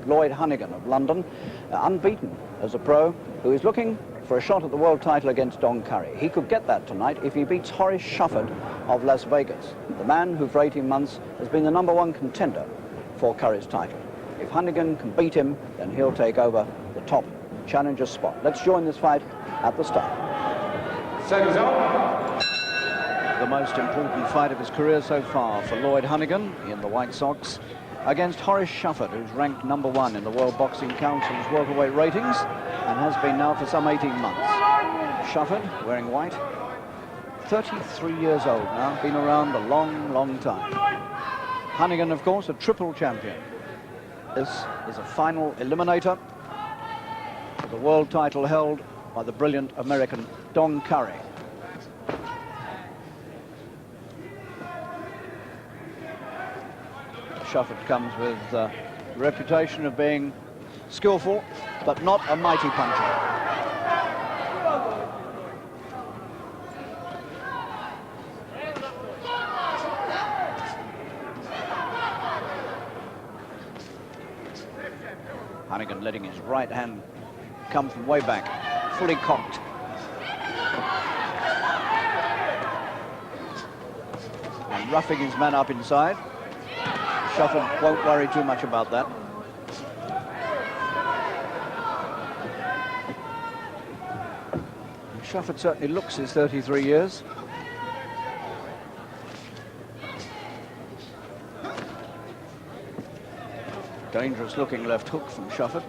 Lloyd Honeyghan of London, unbeaten as a pro, who is looking for a shot at the world title against Don Curry. He could get that tonight if he beats Horace Shufford of Las Vegas, the man who for 18 months has been the #1 contender for Curry's title. If Honeyghan can beat him, then he'll take over the top challenger spot. Let's join this fight at the start. The most important fight of his career so far for Lloyd Honeyghan in the White Sox against Horace Shufford, who's ranked #1 in the World Boxing Council's welterweight ratings and has been now for some 18 months. Shufford, wearing white, 33 years old now, been around a long, long time. Honeyghan, of course, a triple champion. This is a final eliminator for the world title held by the brilliant American Don Curry. Shufford comes with the reputation of being skillful, but not a mighty puncher. Honeyghan letting his right hand come from way back, fully cocked. And roughing his man up inside. Shufford won't worry too much about that. Shufford certainly looks his 33 years. Dangerous looking left hook from Shufford.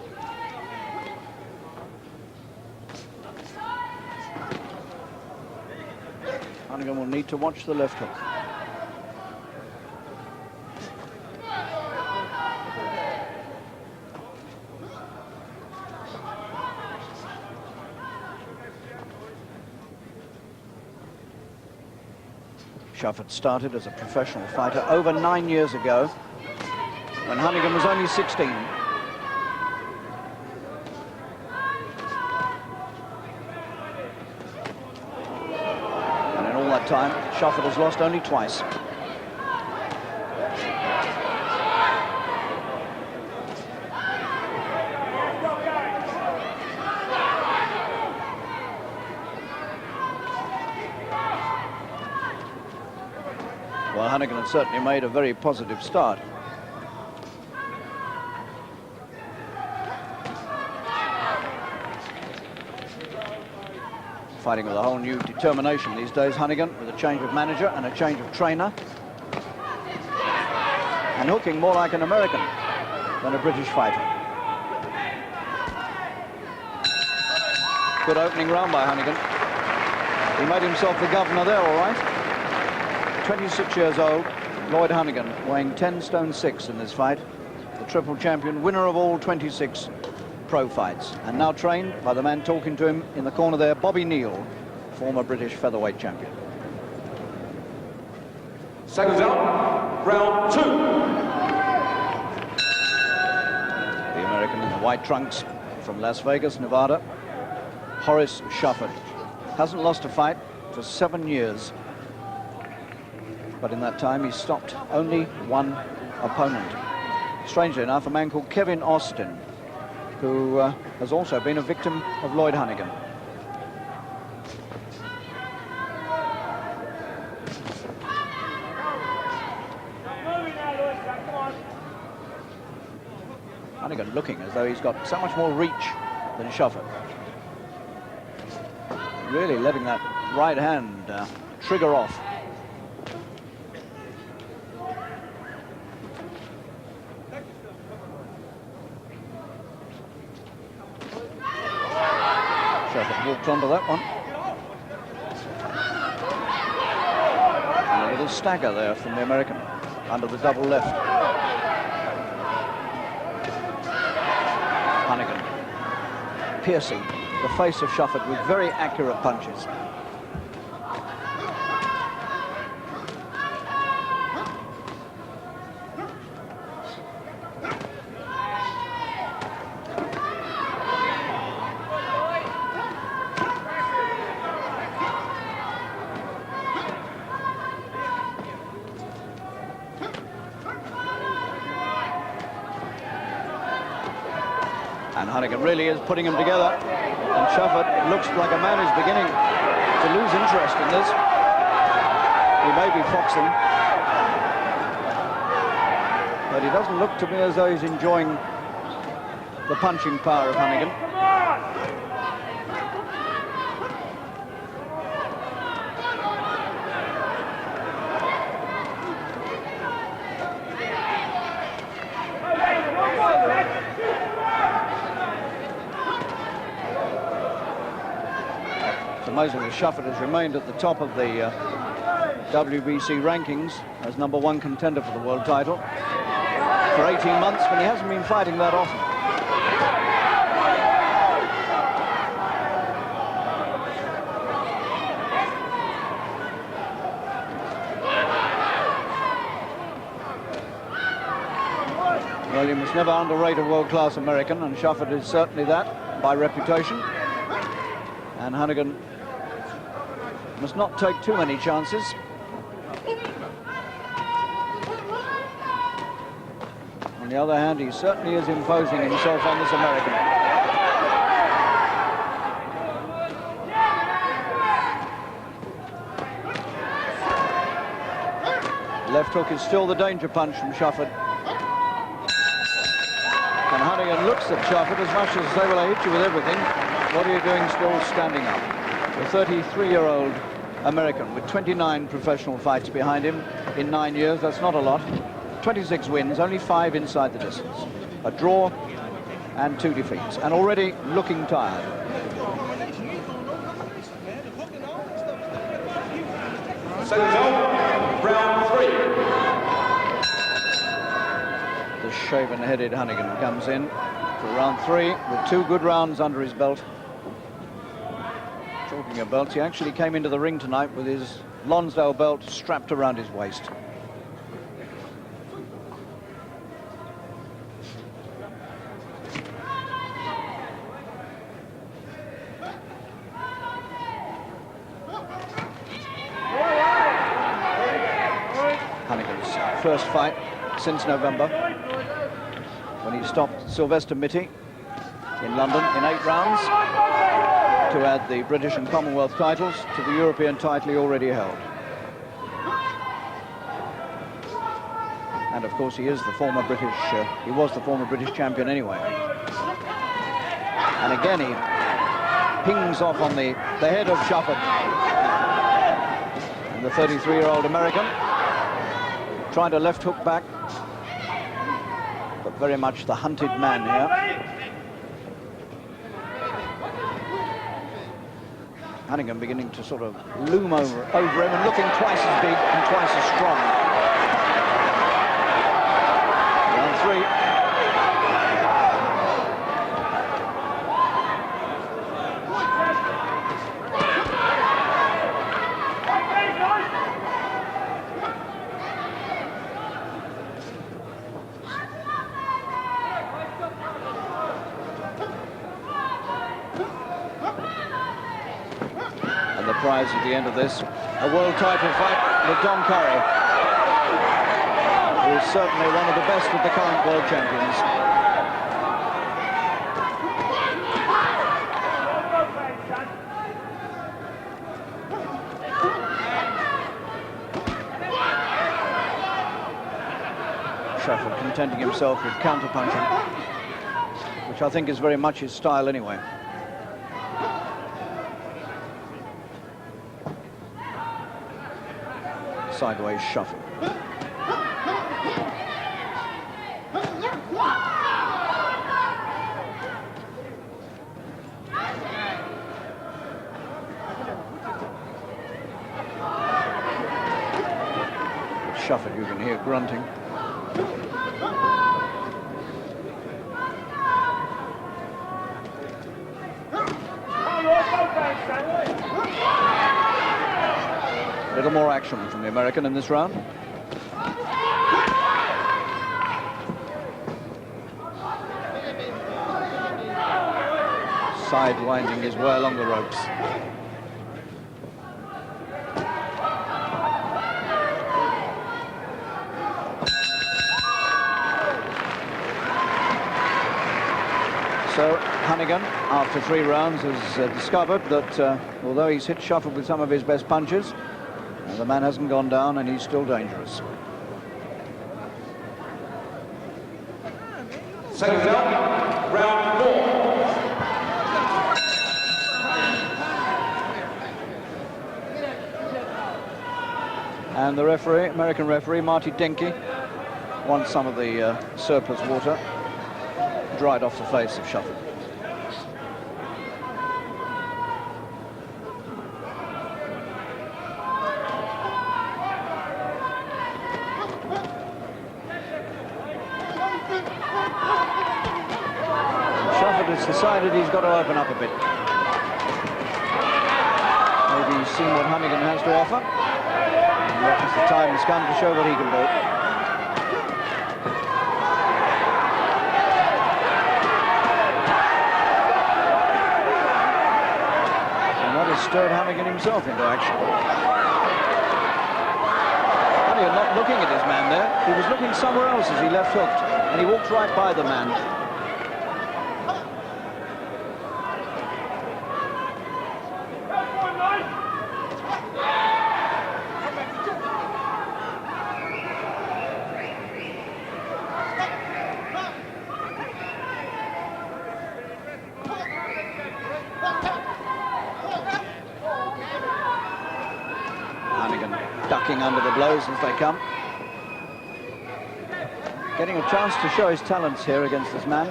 Honeyghan will need to watch the left hook. Shufford started as a professional fighter over 9 years ago, when Honeyghan was only 16. And in all that time, Shufford has lost only twice. Well, Honeyghan had certainly made a very positive start. Fighting with a whole new determination these days, Honeyghan, with a change of manager and a change of trainer. And hooking more like an American than a British fighter. Good opening round by Honeyghan. He made himself the governor there, all right. 26 years old, Lloyd Honeyghan, weighing 10 stone 6 in this fight. The triple champion, winner of all 26 pro fights, and now trained by the man talking to him in the corner there, Bobby Neal, former British featherweight champion. Seconds out, round 2. The American in the white trunks from Las Vegas, Nevada, Horace Shufford. Hasn't lost a fight for 7 years. But in that time, he stopped only one opponent. Strangely enough, a man called Kevin Austin, who has also been a victim of Lloyd Honeyghan. Honeyghan looking as though he's got so much more reach than Shufford. Really letting that right hand trigger off. Walked onto that one. And a little stagger there from the American under the double left. Honeyghan piercing the face of Shufford with very accurate punches. And Honeyghan really is putting him together. And Shufford looks like a man who's beginning to lose interest in this. He may be foxing, but he doesn't look to me as though he's enjoying the punching power of Honeyghan. It's amazing that Shufford has remained at the top of the WBC rankings as #1 contender for the world title for 18 months when he hasn't been fighting that often. Well, you must never underrate a world-class American, and Shufford is certainly that by reputation. And Honeyghan must not take too many chances. On the other hand, he certainly is imposing himself on this American. Left hook is still the danger punch from Shufford. And Honeyghan looks at Shufford as much as to say, well, I hit you with everything. What are you doing still standing up? The 33-year-old American with 29 professional fights behind him in 9 years. That's not a lot. 26 wins, only 5 inside the distance. A draw and 2 defeats, and already looking tired. Seconds out, round 3. The shaven-headed Honeyghan comes in for round 3 with 2 good rounds under his belt. Talking of belts, he actually came into the ring tonight with his Lonsdale belt strapped around his waist. Honeyghan's first fight since November, when he stopped Sylvester Mitty in London in 8 rounds to add the British and Commonwealth titles to the European title he already held. And of course he is the former British, he was the former British champion anyway. And again he pings off on the head of Shufford. And the 33-year-old American trying to left hook back, but very much the hunted man here. Honeyghan beginning to sort of loom over him and looking twice as big and twice as strong. Round 3. Prize at the end of this, a world title fight with Don Curry, who is certainly one of the best of the current world champions. Shufford contenting himself with counter-punching, which I think is very much his style anyway. Sideways Shufford. Shufford, you can hear grunting. A little more action from the American in this round. Sidewinding his way along the ropes. So Honeyghan, after 3 rounds, has discovered that although he's hit Shufford with some of his best punches, the man hasn't gone down and he's still dangerous. Second round, round 4. And the referee, American referee, Marty Denke, wants some of the surplus water dried off the face of Shufford. Shufford has decided he's got to open up a bit. Maybe he's seen what Honeyghan has to offer. And reckons the time has come to show what he can do. Stirred Honeyghan himself into action. Honeyghan not looking at his man there. He was looking somewhere else as he left hooked, and he walked right by the man. Ducking under the blows as they come. Getting a chance to show his talents here against this man.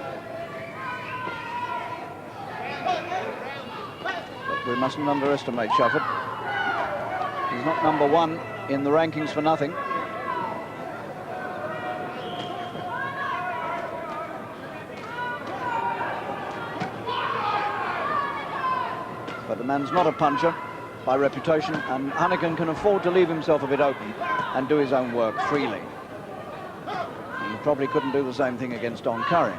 But we mustn't underestimate Shufford. He's not number 1 in the rankings for nothing. But the man's not a puncher by reputation, and Honeyghan can afford to leave himself a bit open and do his own work freely. He probably couldn't do the same thing against Don Curry.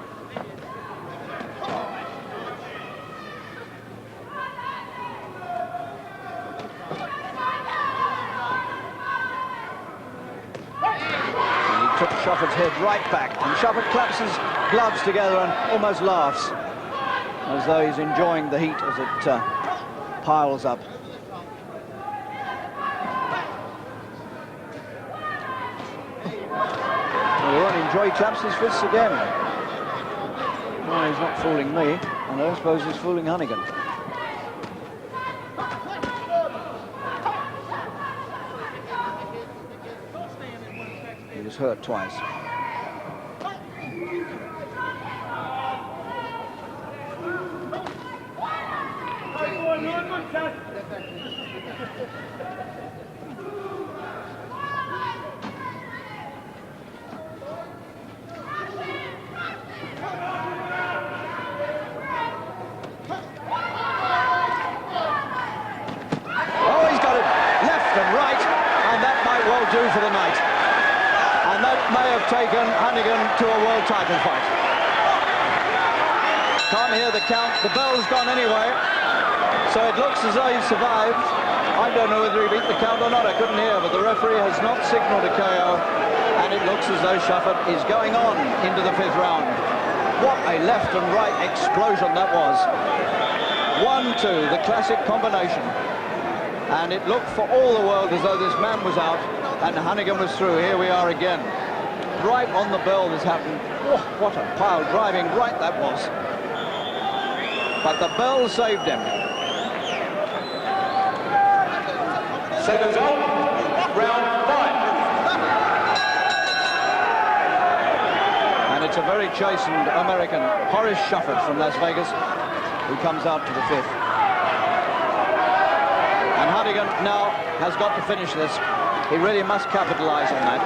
And he took Shufford's head right back, and Shufford claps his gloves together and almost laughs, as though he's enjoying the heat as it piles up. He claps his fists again. No, he's not fooling me, and I don't suppose he's fooling Honeyghan. He was hurt twice. Do for the night, and that may have taken Honeyghan to a world title fight. Can't hear the count. The bell's gone anyway, so it looks as though he survived. I don't know whether he beat the count or not. I couldn't hear, but the referee has not signalled a KO, and it looks as though Shufford is going on into the 5th round. What a left and right explosion that was. 1-2, the classic combination, and it looked for all the world as though this man was out and Honeyghan was through. Here we are again. Right on the bell this happened. Oh, what a pile driving right that was. But the bell saved him. Second round, round 5. And it's a very chastened American, Horace Shufford from Las Vegas, who comes out to the 5th. And Honeyghan now has got to finish this. He really must capitalize on that.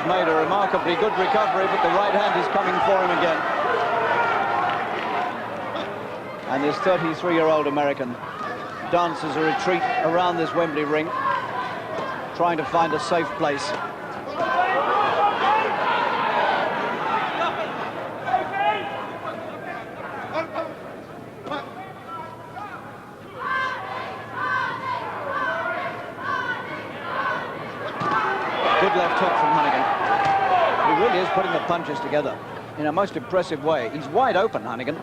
has made a remarkably good recovery, but the right hand is coming for him again. And this 33-year-old American dances a retreat around this Wembley ring, trying to find a safe place. Good left hook from Honeyghan. He really is putting the punches together in a most impressive way. He's wide open, Honeyghan,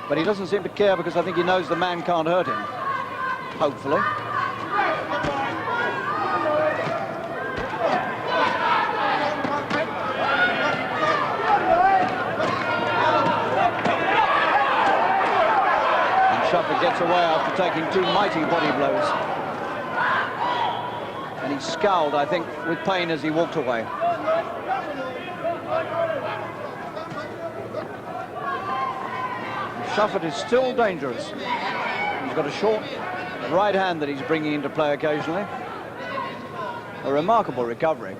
but he doesn't seem to care because I think he knows the man can't hurt him. Hopefully. And Shufford gets away after taking two mighty body blows. And he scowled, I think, with pain as he walked away. Shufford is still dangerous. He's got a short right hand that he's bringing into play occasionally. A remarkable recovery.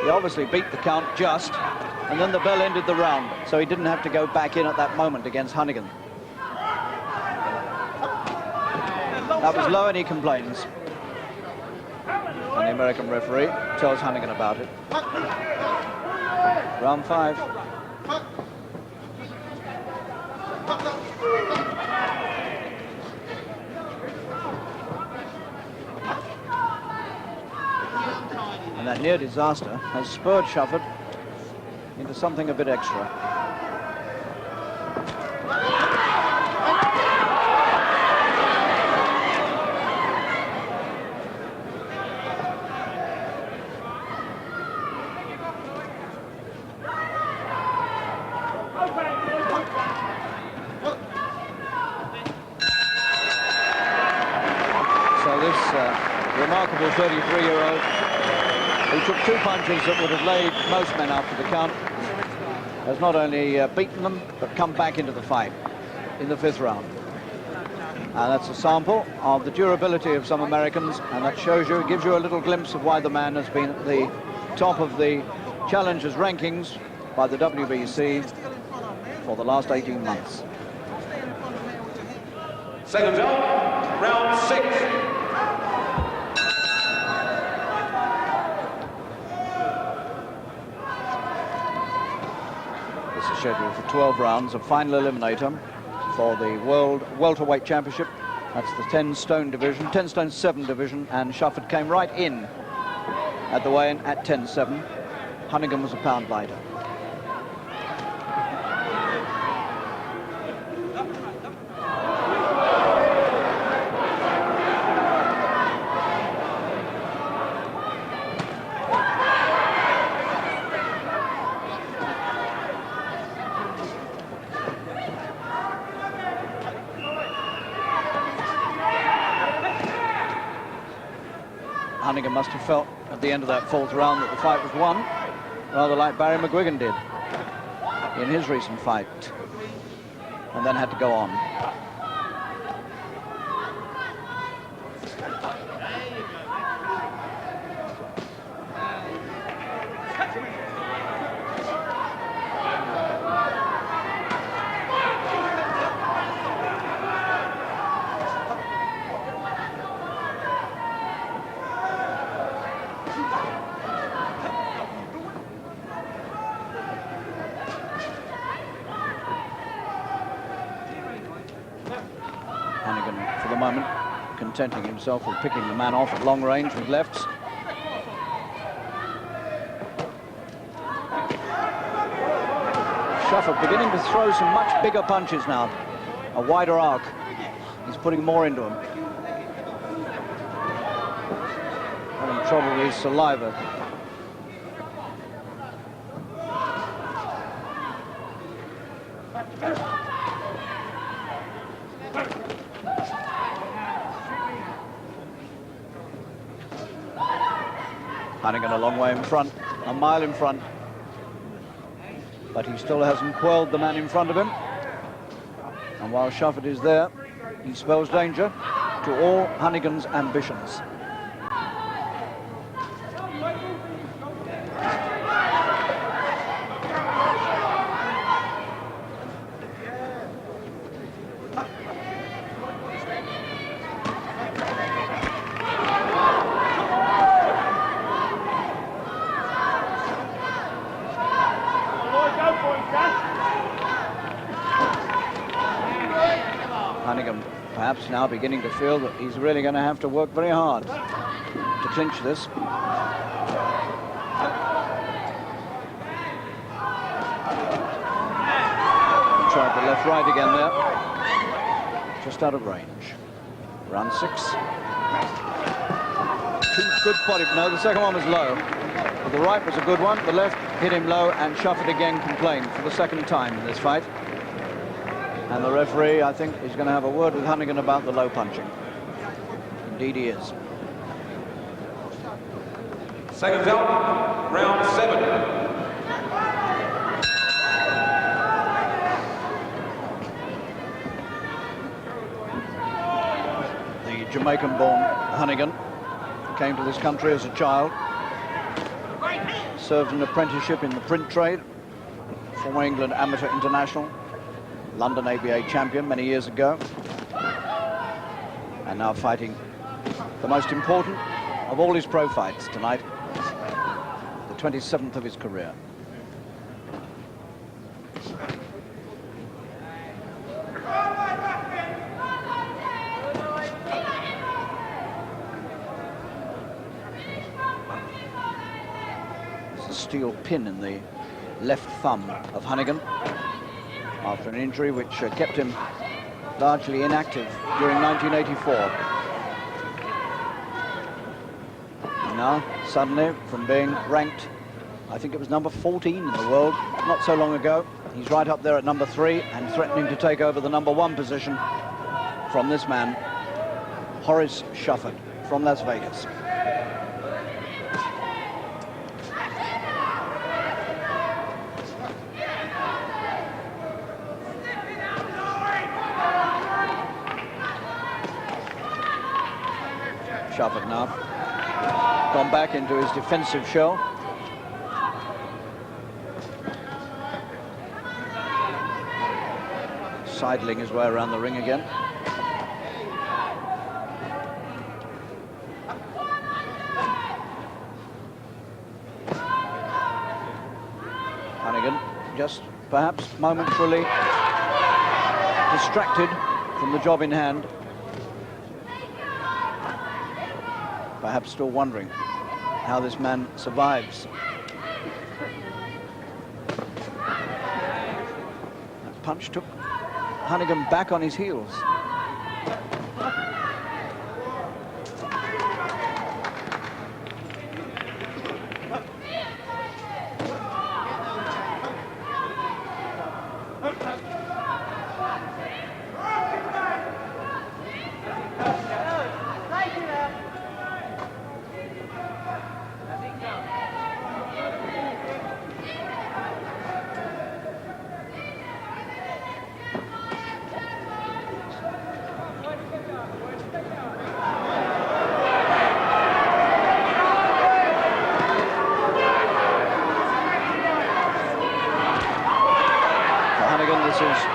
He obviously beat the count just, and then the bell ended the round, so he didn't have to go back in at that moment against Honeyghan. That was low and he complains. And the American referee tells Honeyghan about it. Round 5. And that near disaster has spurred Shufford into something a bit extra. Remarkable 33-year-old who took two punches that would have laid most men after the count has not only beaten them but come back into the fight in the 5th round. And that's a sample of the durability of some Americans, and that shows you, gives you a little glimpse of why the man has been at the top of the challengers rankings by the WBC for the last 18 months. Seconds out, round 6. Scheduled for 12 rounds, a final eliminator for the World Welterweight Championship. That's the 10 stone division, 10 stone 7 division, and Shufford came right in at the weigh-in at 10-7. Honeyghan was a pound lighter. Honeyghan must have felt at the end of that 4th round that the fight was won, rather like Barry McGuigan did in his recent fight, and then had to go on. Honeyghan, for the moment, contenting himself with picking the man off at long range with lefts. Shufford beginning to throw some much bigger punches now, a wider arc. He's putting more into him. Having trouble with his saliva. Honeyghan a long way in front, a mile in front, but he still hasn't quelled the man in front of him. And while Shufford is there, he spells danger to all Honeyghan's ambitions. Perhaps now beginning to feel that he's really going to have to work very hard to clinch this. Tried the left-right again there. Just out of range. Round 6. 2 good body. No, the second one was low. But the right was a good one. The left hit him low, and Shufford again complained for the second time in this fight. And the referee, I think, is going to have a word with Honeyghan about the low punching. Indeed he is. Seconds out, round 7. Jamaican-born Honeyghan came to this country as a child, served an apprenticeship in the print trade, former England amateur international, London ABA champion many years ago, and now fighting the most important of all his pro fights tonight, the 27th of his career. Steel pin in the left thumb of Honeyghan after an injury which kept him largely inactive during 1984. And now, suddenly, from being ranked, I think it was number 14 in the world not so long ago, he's right up there at number 3 and threatening to take over the number 1 position from this man, Horace Shufford from Las Vegas. Shufford now gone back into his defensive shell. Sidling his way around the ring again. Honeyghan just perhaps momentarily distracted from the job in hand. Perhaps still wondering how this man survives. That punch took Honeyghan back on his heels.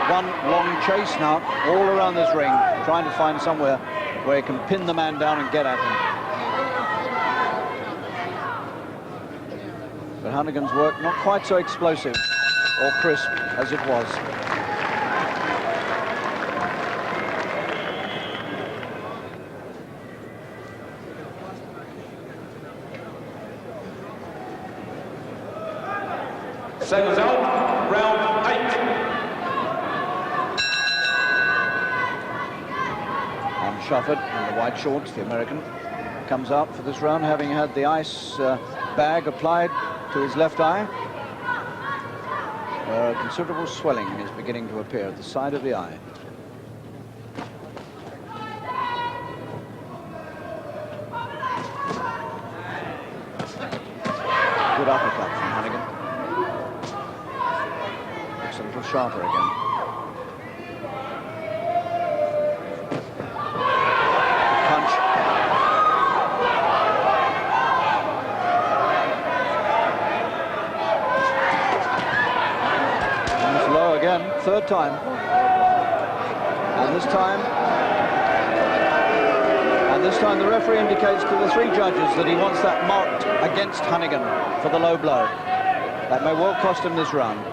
One long chase now, all around this ring, trying to find somewhere where he can pin the man down and get at him. But Honeyghan's work not quite so explosive or crisp as it was. Seconds out, round 8. Shufford in the white shorts, the American, comes out for this round having had the ice bag applied to his left eye, where a considerable swelling is beginning to appear at the side of the eye. Good uppercut from Honeyghan. Looks a little sharper again. Third time, and this time the referee indicates to the 3 judges that he wants that marked against Honeyghan for the low blow. That may well cost him this round.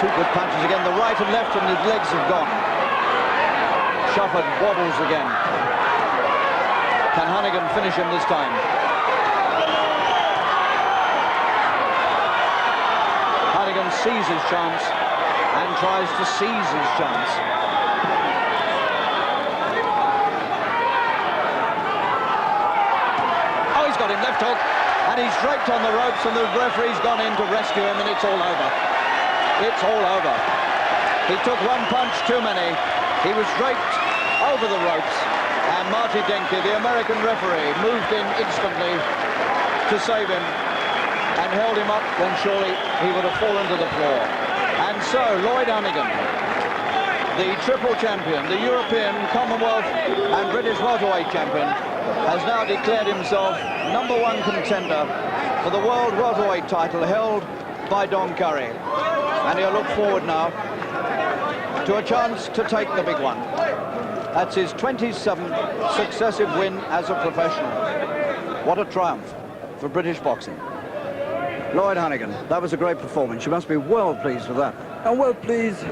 Two good punches again, the right and left, and his legs have gone. Shufford wobbles again. Can Honeyghan finish him this time? Honeyghan sees his chance and tries to seize his chance. Oh, he's got him, left hook, and he's draped on the ropes, and the referee's gone in to rescue him, and it's all over. It's all over. He took one punch too many. He was draped over the ropes, and Marty Denke, the American referee, moved in instantly to save him and held him up when surely he would have fallen to the floor. And so Lloyd Honeyghan, the triple champion, the European, Commonwealth and British welterweight champion, has now declared himself #1 contender for the world welterweight title held by Don Curry. And he'll look forward now to a chance to take the big one. That's his 27th successive win as a professional. What a triumph for British boxing. Lloyd Honeyghan, that was a great performance. You must be well pleased with that. I'm well pleased.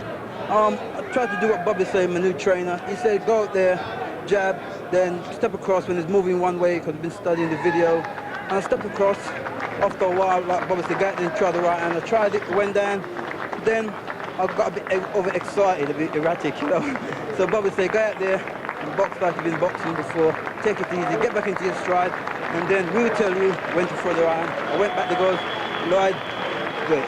I tried to do what Bobby said, my new trainer. He said, go out there, jab, then step across when it's moving one way, because I've been studying the video. And I stepped across. After a while, like Bobby said, get in, try the right hand. I tried it, went down. Then I got a bit overexcited, a bit erratic, you know. So Bobby said, go out there and box like you've been boxing before. Take it easy, get back into your stride, and then we'll tell you when to throw the right hand. I went back to goes, Lloyd, good.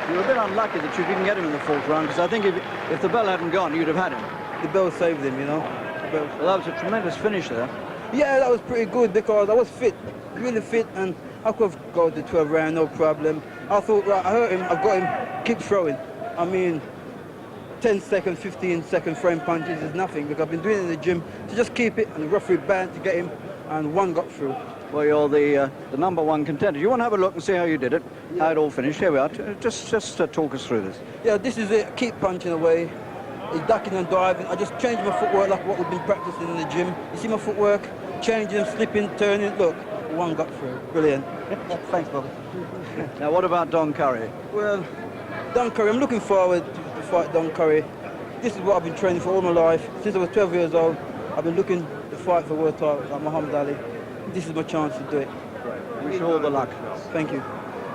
You were a bit unlucky that you didn't get him in the fourth round, because I think if the bell hadn't gone, you'd have had him. The bell saved him, you know. Well, that was a tremendous finish there. Yeah, that was pretty good, because I was fit, really fit, and I could have gone to 12 round, no problem. I thought, right, I hurt him, I've got him, keep throwing. I mean, 10-second, 15-second frame punches is nothing, because I've been doing it in the gym to just keep it, and the referee banned to get him, and one got through. Well, you're the #1 contender. You want to have a look and see how you did it, how it all finished? Here we are. Just talk us through this. Yeah, this is it. Keep punching away. He's ducking and diving. I just changed my footwork like what we've been practicing in the gym. You see my footwork? Changing, slipping, turning. Look, one got through. Brilliant. Thanks, Bobby. Now, what about Don Curry? Well, Don Curry, I'm looking forward to fight Don Curry. This is what I've been training for all my life. Since I was 12 years old, I've been looking to fight for world titles like Muhammad Ali. This is my chance to do it. Wish you all the luck. Thank you.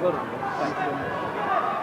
Well done. Thank you.